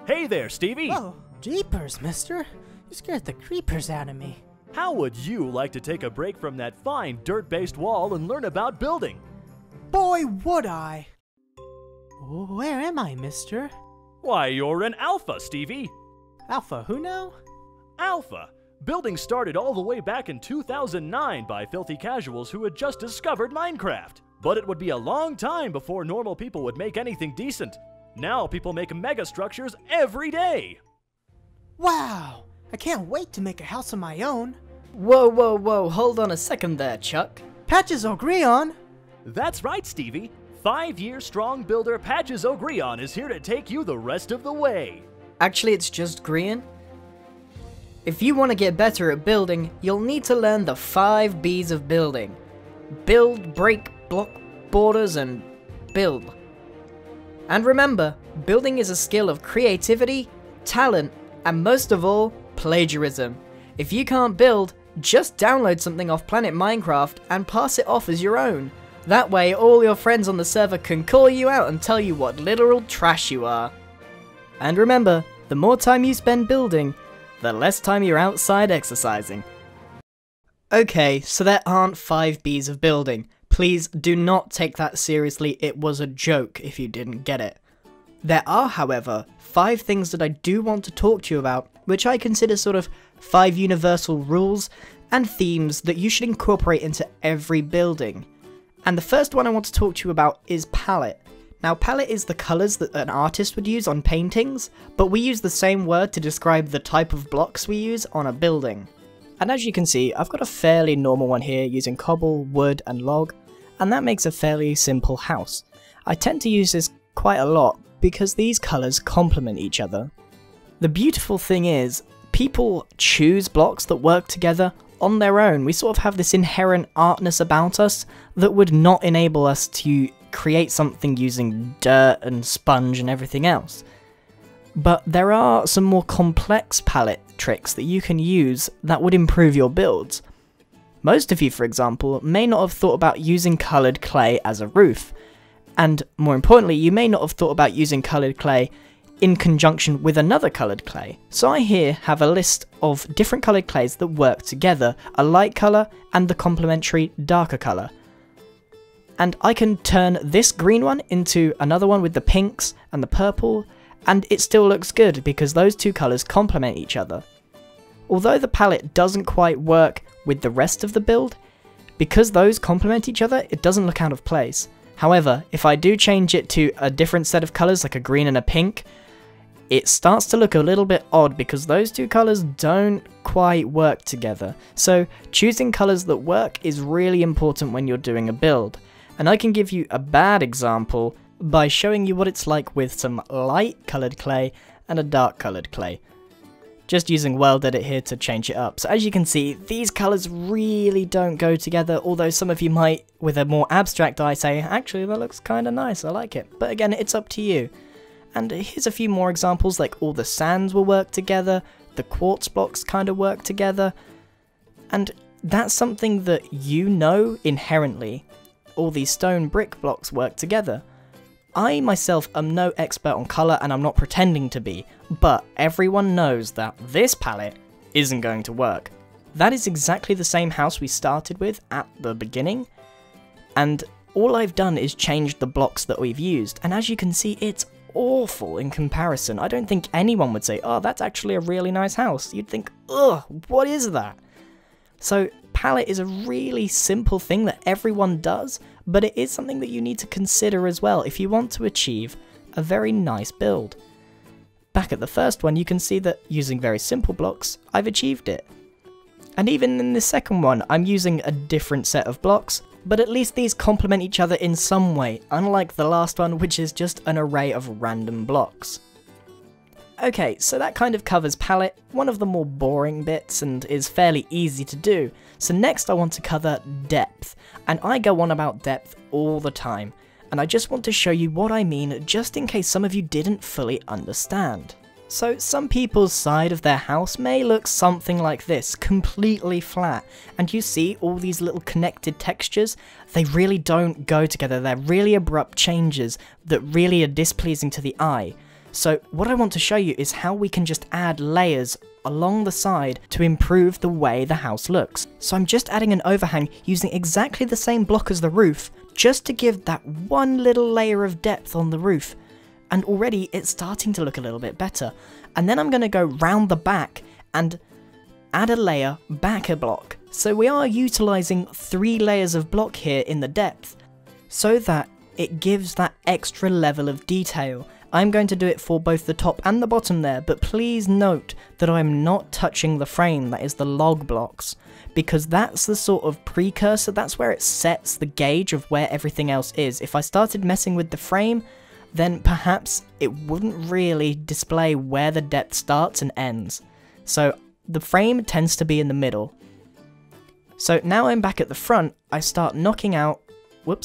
Hey there, Stevie! Whoa, jeepers, mister. You scared the creepers out of me. How would you like to take a break from that fine dirt-based wall and learn about building? Boy, would I! Where am I, mister? Why, you're an alpha, Stevie! Alpha who now? Alpha! Building started all the way back in 2009 by filthy casuals who had just discovered Minecraft. But it would be a long time before normal people would make anything decent. Now people make mega structures every day! Wow! I can't wait to make a house of my own. Whoa, hold on a second there, Chuck. Patches Grian! That's right, Stevie. 5-year-strong builder Patches Grian is here to take you the rest of the way. Actually, it's just Grian. If you want to get better at building, you'll need to learn the 5 B's of building. Build, break, block, borders, and build. And remember, building is a skill of creativity, talent, and most of all, plagiarism. If you can't build, just download something off Planet Minecraft and pass it off as your own. That way, all your friends on the server can call you out and tell you what literal trash you are. And remember, the more time you spend building, the less time you're outside exercising. Okay, so there aren't 5 B's of building. Please do not take that seriously, it was a joke if you didn't get it. There are, however, 5 things that I do want to talk to you about, which I consider sort of 5 universal rules and themes that you should incorporate into every building. And the first one I want to talk to you about is palette. Now, palette is the colours that an artist would use on paintings, but we use the same word to describe the type of blocks we use on a building. And as you can see, I've got a fairly normal one here using cobble, wood and log, and that makes a fairly simple house. I tend to use this quite a lot because these colours complement each other. The beautiful thing is, people choose blocks that work together on their own. We sort of have this inherent artness about us that would not enable us to create something using dirt and sponge and everything else. But there are some more complex palette tricks that you can use that would improve your builds. Most of you, for example, may not have thought about using coloured clay as a roof, and more importantly, you may not have thought about using coloured clay in conjunction with another coloured clay. So I here have a list of different coloured clays that work together, a light colour and the complementary darker colour. And I can turn this green one into another one with the pinks and the purple, and it still looks good because those 2 colours complement each other. Although the palette doesn't quite work with the rest of the build, because those complement each other, it doesn't look out of place. However, if I do change it to a different set of colours, like a green and a pink, it starts to look a little bit odd because those 2 colours don't quite work together. So choosing colours that work is really important when you're doing a build. And I can give you a bad example by showing you what it's like with some light coloured clay and a dark coloured clay. Just using World Edit here to change it up. So as you can see, these colours really don't go together, although some of you might, with a more abstract eye, say, actually that looks kinda nice, I like it. But again, it's up to you. And here's a few more examples, like all the sands will work together, the quartz blocks kinda work together, and that's something that you know inherently. All these stone brick blocks work together. I myself am no expert on colour and I'm not pretending to be, but everyone knows that this palette isn't going to work. That is exactly the same house we started with at the beginning, and all I've done is changed the blocks that we've used, and as you can see, it's awful in comparison. I don't think anyone would say, oh, that's actually a really nice house. You'd think, ugh, what is that? So palette is a really simple thing that everyone does, but it is something that you need to consider as well if you want to achieve a very nice build. Back at the first one, you can see that using very simple blocks, I've achieved it. And even in the second one, I'm using a different set of blocks, but at least these complement each other in some way, unlike the last one, which is just an array of random blocks. Okay, so that kind of covers palette, one of the more boring bits and is fairly easy to do. So next I want to cover depth, and I go on about depth all the time, and I just want to show you what I mean just in case some of you didn't fully understand. So some people's side of their house may look something like this, completely flat, and you see all these little connected textures, they really don't go together, they're really abrupt changes that really are displeasing to the eye. So what I want to show you is how we can just add layers along the side to improve the way the house looks. So I'm just adding an overhang using exactly the same block as the roof, just to give that one little layer of depth on the roof. And already it's starting to look a little bit better. And then I'm going to go round the back and add a layer back a block. So we are utilizing 3 layers of block here in the depth, so that it gives that extra level of detail. I'm going to do it for both the top and the bottom there, but please note that I'm not touching the frame, that is the log blocks, because that's the sort of precursor, that's where it sets the gauge of where everything else is. If I started messing with the frame, then perhaps it wouldn't really display where the depth starts and ends. So the frame tends to be in the middle. So now I'm back at the front, I start knocking out all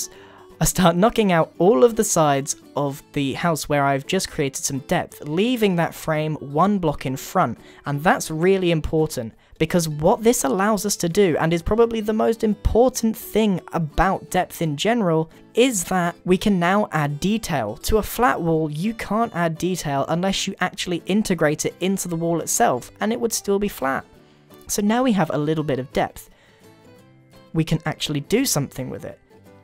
of the sides of the house where I've just created some depth, leaving that frame 1 block in front. And that's really important, because what this allows us to do, and is probably the most important thing about depth in general, is that we can now add detail. To a flat wall, you can't add detail unless you actually integrate it into the wall itself, and it would still be flat. So now we have a little bit of depth. We can actually do something with it.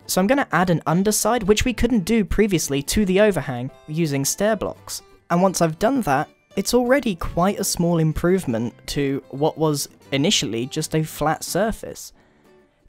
So I'm going to add an underside, which we couldn't do previously, to the overhang using stair blocks. And once I've done that, it's already quite a small improvement to what was initially just a flat surface.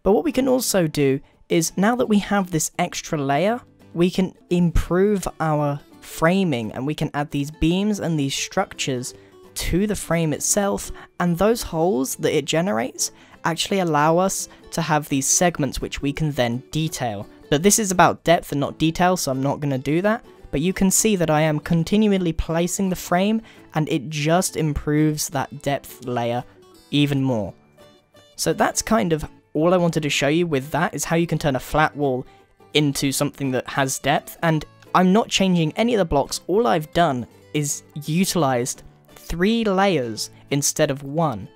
But what we can also do is, now that we have this extra layer, we can improve our framing, and we can add these beams and these structures to the frame itself, and those holes that it generates actually allow us to have these segments which we can then detail. But this is about depth and not detail, so I'm not going to do that. But you can see that I am continually placing the frame, and it just improves that depth layer even more. So that's kind of all I wanted to show you with that, is how you can turn a flat wall into something that has depth. And I'm not changing any of the blocks, all I've done is utilized 3 layers instead of 1.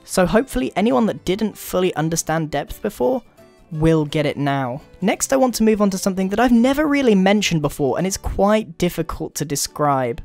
So hopefully anyone that didn't fully understand depth before will get it now. Next I want to move on to something that I've never really mentioned before, and it's quite difficult to describe.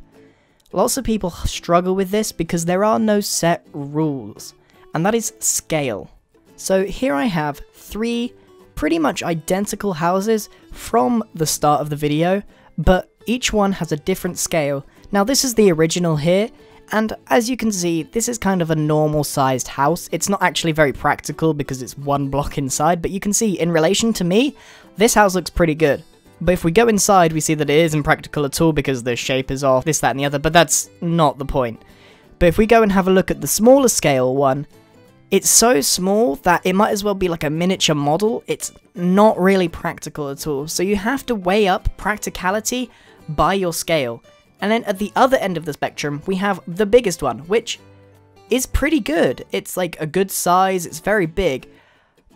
Lots of people struggle with this because there are no set rules, and that is scale. So here I have 3 pretty much identical houses from the start of the video, but each one has a different scale. Now this is the original here, and as you can see, this is kind of a normal sized house. It's not actually very practical because it's 1 block inside, but you can see in relation to me, this house looks pretty good. But if we go inside, we see that it isn't practical at all because the shape is off, this, that, and the other, but that's not the point. But if we go and have a look at the smaller scale one, it's so small that it might as well be like a miniature model. It's not really practical at all. So you have to weigh up practicality by your scale. And then at the other end of the spectrum, we have the biggest one, which is pretty good. It's like a good size, it's very big.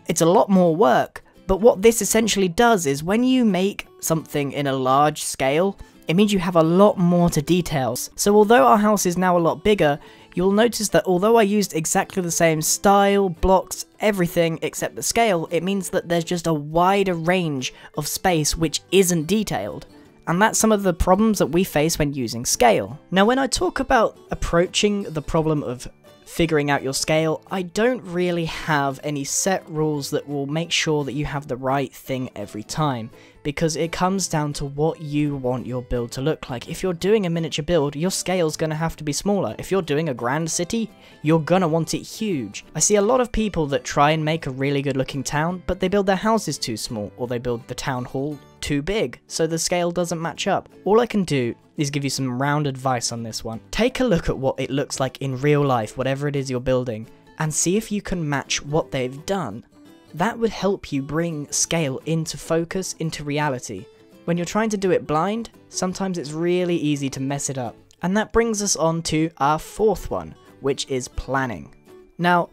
It's a lot more work, but what this essentially does is when you make something in a large scale, it means you have a lot more to details. So although our house is now a lot bigger, you'll notice that although I used exactly the same style, blocks, everything except the scale, it means that there's just a wider range of space which isn't detailed. And that's some of the problems that we face when using scale. Now when I talk about approaching the problem of figuring out your scale, I don't really have any set rules that will make sure that you have the right thing every time, because it comes down to what you want your build to look like. If you're doing a miniature build, your scale's gonna have to be smaller. If you're doing a grand city, you're gonna want it huge. I see a lot of people that try and make a really good looking town, but they build their houses too small, or they build the town hall too big, so the scale doesn't match up. All I can do is give you some round advice on this one. Take a look at what it looks like in real life, whatever it is you're building, and see if you can match what they've done. That would help you bring scale into focus, into reality. When you're trying to do it blind, sometimes it's really easy to mess it up. And that brings us on to our 4th one, which is planning. Now,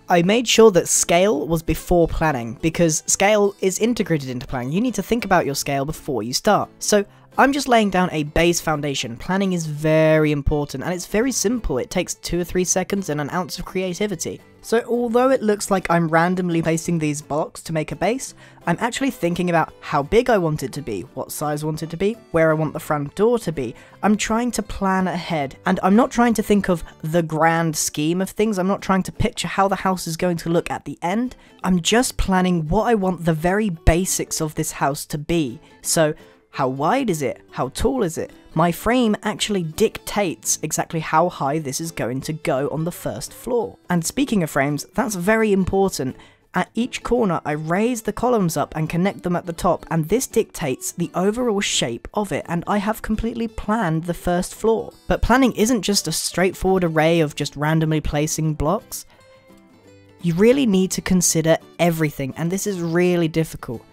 I made sure that scale was before planning, because scale is integrated into planning. You need to think about your scale before you start. So I'm just laying down a base foundation. Planning is very important, and it's very simple. It takes 2 or 3 seconds and an ounce of creativity. So although it looks like I'm randomly placing these blocks to make a base, I'm actually thinking about how big I want it to be, what size I want it to be, where I want the front door to be. I'm trying to plan ahead, and I'm not trying to think of the grand scheme of things. I'm not trying to picture how the house is going to look at the end. I'm just planning what I want the very basics of this house to be. So how wide is it? How tall is it? My frame actually dictates exactly how high this is going to go on the first floor. And speaking of frames, that's very important. At each corner, I raise the columns up and connect them at the top, and this dictates the overall shape of it, and I have completely planned the first floor. But planning isn't just a straightforward array of just randomly placing blocks. You really need to consider everything, and this is really difficult.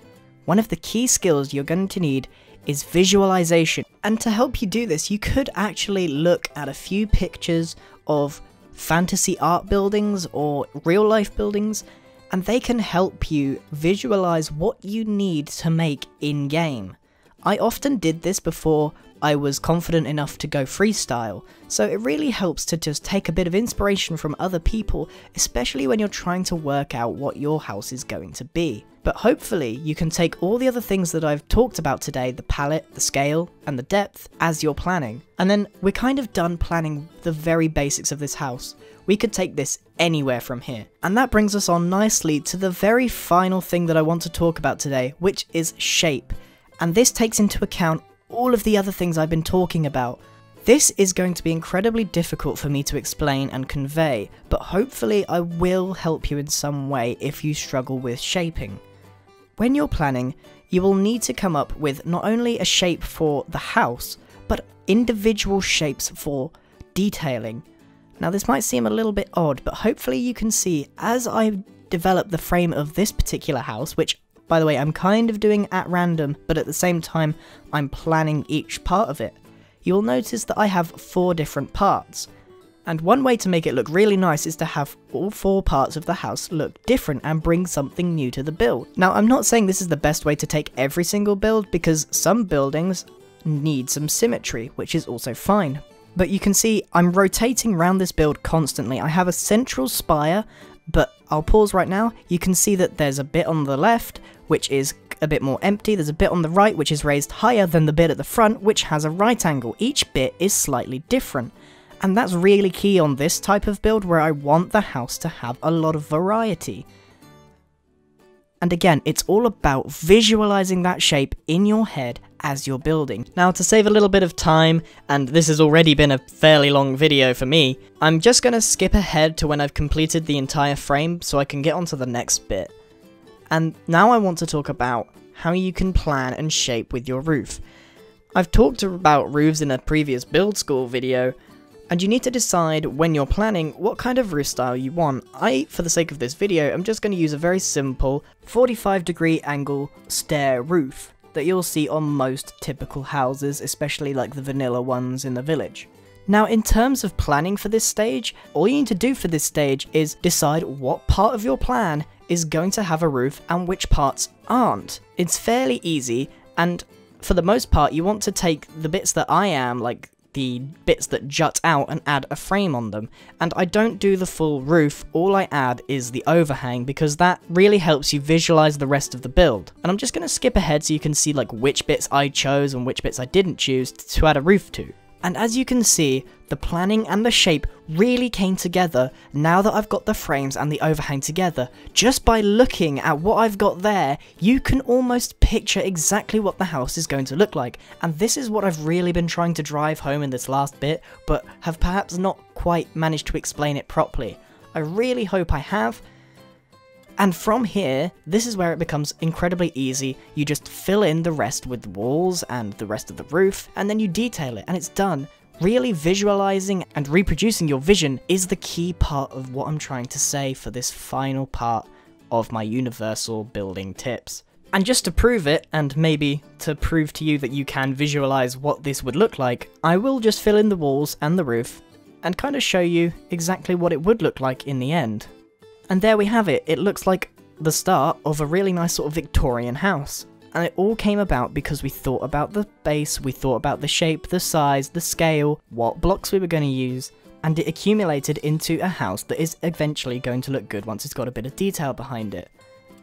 One of the key skills you're going to need is visualization. And to help you do this, you could actually look at a few pictures of fantasy art buildings or real life buildings, and they can help you visualize what you need to make in-game. I often did this before I was confident enough to go freestyle, so it really helps to just take a bit of inspiration from other people, especially when you're trying to work out what your house is going to be. But hopefully you can take all the other things that I've talked about today, the palette, the scale, and the depth, as you're planning. And then we're kind of done planning the very basics of this house. We could take this anywhere from here. And that brings us on nicely to the very final thing that I want to talk about today, which is shape. And this takes into account all of the other things I've been talking about. This is going to be incredibly difficult for me to explain and convey, but hopefully I will help you in some way if you struggle with shaping. When you're planning, you will need to come up with not only a shape for the house, but individual shapes for detailing. Now this might seem a little bit odd, but hopefully you can see as I develop the frame of this particular house, which by the way I'm kind of doing at random, but at the same time I'm planning each part of it, you will notice that I have 4 different parts. And one way to make it look really nice is to have all 4 parts of the house look different and bring something new to the build. Now I'm not saying this is the best way to take every single build, because some buildings need some symmetry, which is also fine. But you can see I'm rotating around this build constantly. I have a central spire, but I'll pause right now. You can see that there's a bit on the left, which is a bit more empty. There's a bit on the right, which is raised higher than the bit at the front, which has a right angle. Each bit is slightly different. And that's really key on this type of build where I want the house to have a lot of variety. And again, it's all about visualizing that shape in your head as you're building. Now to save a little bit of time, and this has already been a fairly long video for me, I'm just going to skip ahead to when I've completed the entire frame so I can get onto the next bit. And now I want to talk about how you can plan and shape with your roof. I've talked about roofs in a previous build school video, and you need to decide when you're planning what kind of roof style you want. For the sake of this video, I'm just going to use a very simple 45-degree angle stair roof that you'll see on most typical houses, especially like the vanilla ones in the village. Now in terms of planning for this stage, all you need to do for this stage is decide what part of your plan is going to have a roof and which parts aren't. It's fairly easy, and for the most part you want to take the bits that I am, like the bits that jut out, and add a frame on them. And I don't do the full roof, all I add is the overhang, because that really helps you visualize the rest of the build. And I'm just going to skip ahead so you can see like which bits I chose and which bits I didn't choose to add a roof to. And as you can see, the planning and the shape really came together now that I've got the frames and the overhang together. Just by looking at what I've got there, you can almost picture exactly what the house is going to look like. And this is what I've really been trying to drive home in this last bit, but have perhaps not quite managed to explain it properly. I really hope I have. And from here, this is where it becomes incredibly easy. You just fill in the rest with the walls and the rest of the roof, and then you detail it, and it's done. Really visualizing and reproducing your vision is the key part of what I'm trying to say for this final part of my universal building tips. And just to prove it, and maybe to prove to you that you can visualize what this would look like, I will just fill in the walls and the roof, and kind of show you exactly what it would look like in the end. And there we have it. It looks like the start of a really nice sort of Victorian house. And it all came about because we thought about the base, we thought about the shape, the size, the scale, what blocks we were going to use, and it accumulated into a house that is eventually going to look good once it's got a bit of detail behind it.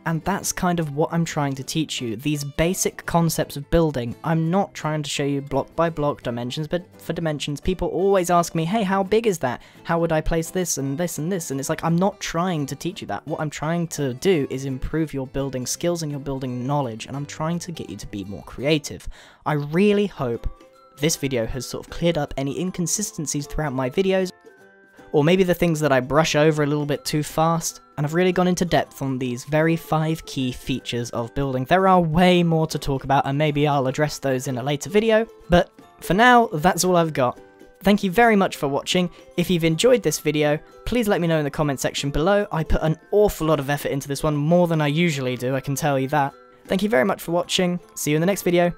And that's kind of what I'm trying to teach you, these basic concepts of building. I'm not trying to show you block by block dimensions, but for dimensions, people always ask me, hey, how big is that? How would I place this and this and this? And it's like, I'm not trying to teach you that. What I'm trying to do is improve your building skills and your building knowledge, and I'm trying to get you to be more creative. I really hope this video has sort of cleared up any inconsistencies throughout my videos, or maybe the things that I brush over a little bit too fast, and I've really gone into depth on these very 5 key features of building. There are way more to talk about, and maybe I'll address those in a later video, but for now, that's all I've got. Thank you very much for watching. If you've enjoyed this video, please let me know in the comment section below. I put an awful lot of effort into this one, more than I usually do, I can tell you that. Thank you very much for watching, see you in the next video.